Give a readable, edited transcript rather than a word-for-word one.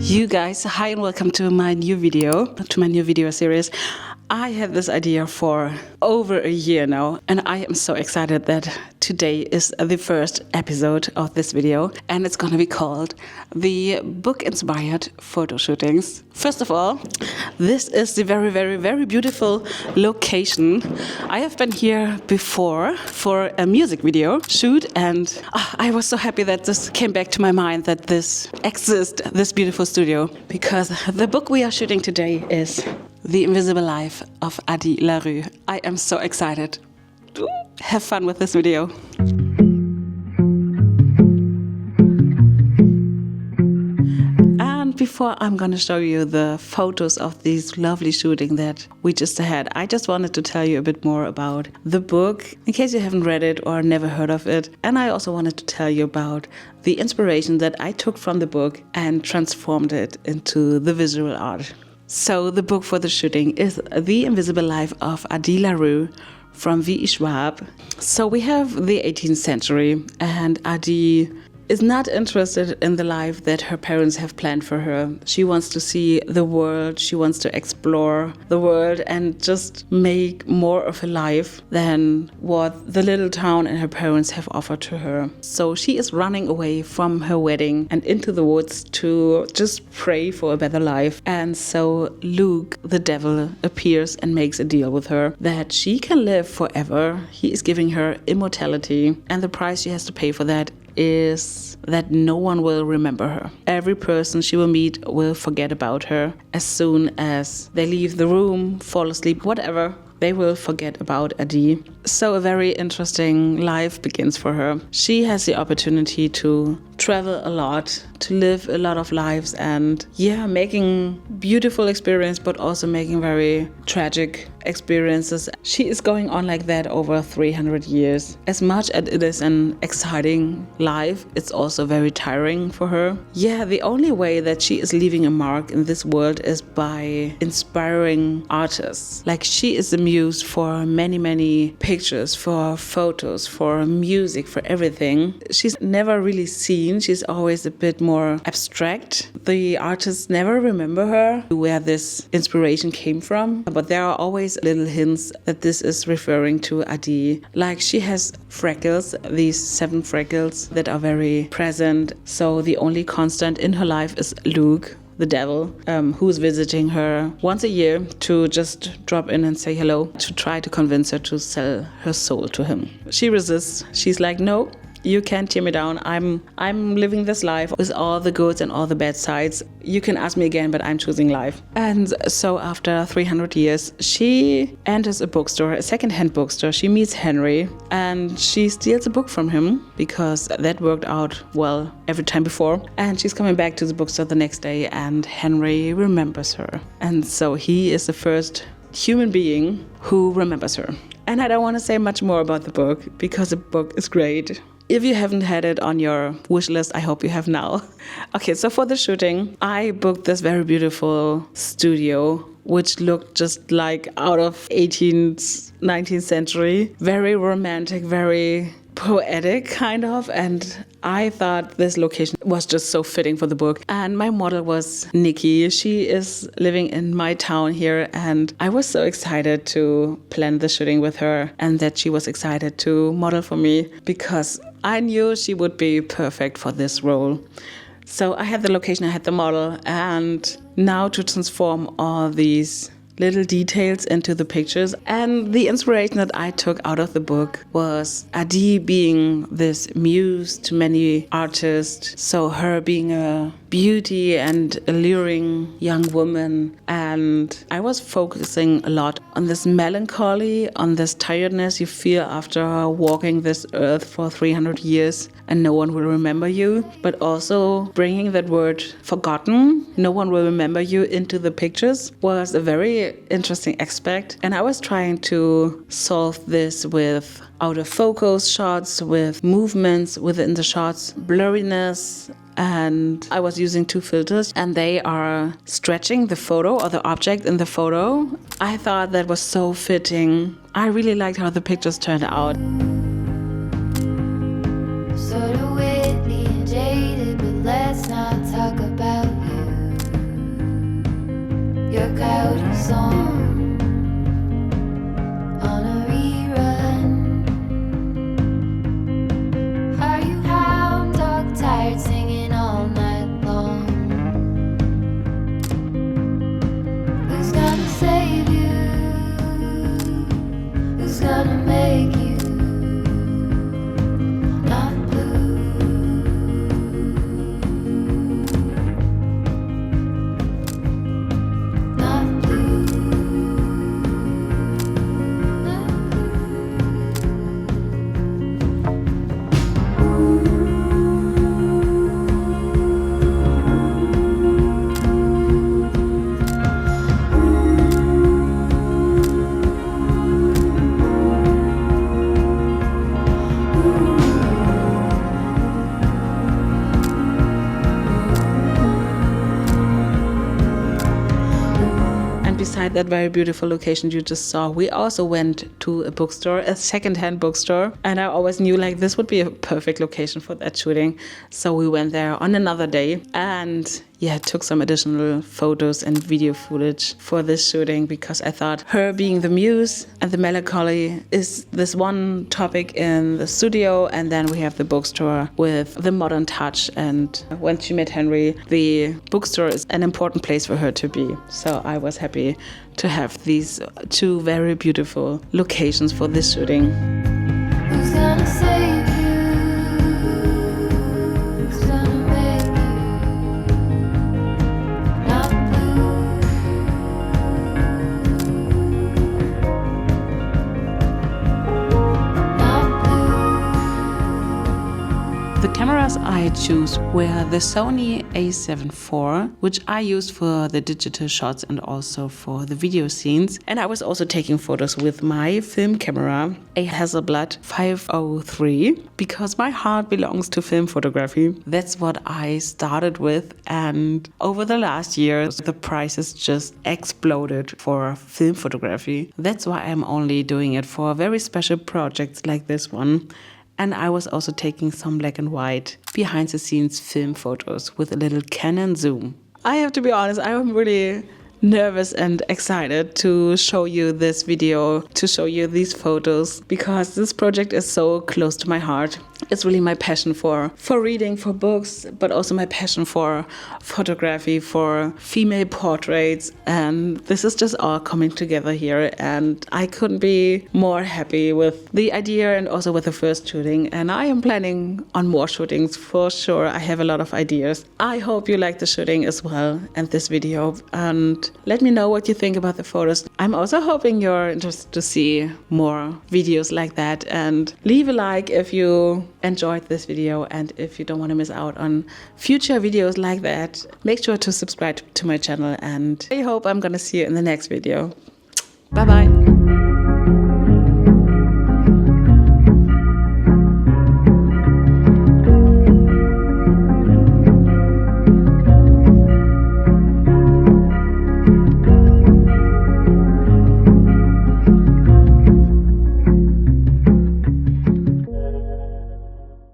You guys, hi and welcome to my new video series. I had this idea for over a year now, and I am so excited that today is the first episode of this video, and it's gonna be called the book-inspired photo shootings. First of all, this is the very, very, very beautiful location. I have been here before for a music video shoot, and I was so happy that this came back to my mind, that this exists, this beautiful studio, because the book we are shooting today is The Invisible Life of Addie LaRue. I am so excited. Have fun with this video. And before I'm gonna show you the photos of these lovely shooting that we just had, I just wanted to tell you a bit more about the book, in case you haven't read it or never heard of it. And I also wanted to tell you about the inspiration that I took from the book and transformed it into the visual art. So the book for the shooting is The Invisible Life of Addie LaRue from Schwab. So we have the 18th century, and Addie is not interested in the life that her parents have planned for her. She wants to see the world, she wants to explore the world and just make more of a life than what the little town and her parents have offered to her. So she is running away from her wedding and into the woods to just pray for a better life. And so Luke, the devil, appears and makes a deal with her that she can live forever. He is giving her immortality, and the price she has to pay for that is that no one will remember her. Every person she will meet will forget about her as soon as they leave the room, fall asleep, whatever. They will forget about Addie. So a very interesting life begins for her. She has the opportunity to travel a lot, to live a lot of lives, and making beautiful experience, but also making very tragic experiences. She is going on like that over 300 years. As much as it is an exciting life, it's also very tiring for her. The only way that she is leaving a mark in this world is by inspiring artists. Like, she is the muse for many, many pictures, for photos, for music, for everything. She's never really seen. She's always a bit more abstract. The artists never remember her, where this inspiration came from, but there are always little hints that this is referring to Addie. Like, she has freckles, these 7 freckles that are very present. So the only constant in her life is Luke, the devil, who's visiting her once a year to just drop in and say hello, to try to convince her to sell her soul to him. She resists. She's like, no, you can't tear me down. I'm living this life with all the goods and all the bad sides. You can ask me again, but I'm choosing life. And so after 300 years, she enters a bookstore, a second-hand bookstore. She meets Henry, and she steals a book from him because that worked out well every time before. And she's coming back to the bookstore the next day, and Henry remembers her. And so he is the first human being who remembers her. And I don't want to say much more about the book because the book is great. If you haven't had it on your wish list, I hope you have now. Okay, so for the shooting, I booked this very beautiful studio, which looked just like out of 18th, 19th century. Very romantic, very poetic kind of, and I thought this location was just so fitting for the book. And my model was Nikki. She is living in my town here, and I was so excited to plan the shooting with her and that she was excited to model for me because I knew she would be perfect for this role. So I had the location, I had the model, and now to transform all these little details into the pictures. And the inspiration that I took out of the book was Addie being this muse to many artists. So her being a beauty and alluring young woman. And I was focusing a lot on this melancholy, on this tiredness you feel after walking this earth for 300 years and no one will remember you. But also bringing that word forgotten, no one will remember you, into the pictures was a very interesting aspect. And I was trying to solve this with out of focus shots, with movements within the shots, blurriness. And I was using 2 filters and they are stretching the photo or the object in the photo. I thought that was so fitting. I really liked how the pictures turned out. Sort of witty and jaded, but let's not talk about you. Your coyote song on a rerun. Are you hound dog tired singing all night long? Who's gonna save you? Who's gonna make you not blue? Not blue. Not Beside that very beautiful location you just saw, we also went to a bookstore, a secondhand bookstore. And I always knew like this would be a perfect location for that shooting. So we went there on another day and took some additional photos and video footage for this shooting because I thought her being the muse and the melancholy is this one topic in the studio, and then we have the bookstore with the modern touch. And when she met Henry, the bookstore is an important place for her to be. So I was happy to have these 2 very beautiful locations for this shooting. Who's gonna save you? Who's gonna make you not blue? Not blue. The cameras I choose were the Sony A7IV, which I used for the digital shots and also for the video scenes. And I was also taking photos with my film camera, a Hasselblad 503, because my heart belongs to film photography. That's what I started with. And over the last years, the prices just exploded for film photography. That's why I'm only doing it for very special projects like this one. And I was also taking some black and white behind the scenes film photos with a little Canon zoom. I have to be honest, I'm really nervous and excited to show you this video, to show you these photos, because this project is so close to my heart. It's really my passion for reading, for books, but also my passion for photography, for female portraits. And this is just all coming together here. And I couldn't be more happy with the idea and also with the first shooting. And I am planning on more shootings for sure. I have a lot of ideas. I hope you like the shooting as well and this video. And let me know what you think about the photos. I'm also hoping you're interested to see more videos like that. And leave a like if you enjoyed this video, and if you don't want to miss out on future videos like that, make sure to subscribe to my channel, and I hope I'm gonna see you in the next video. Bye bye.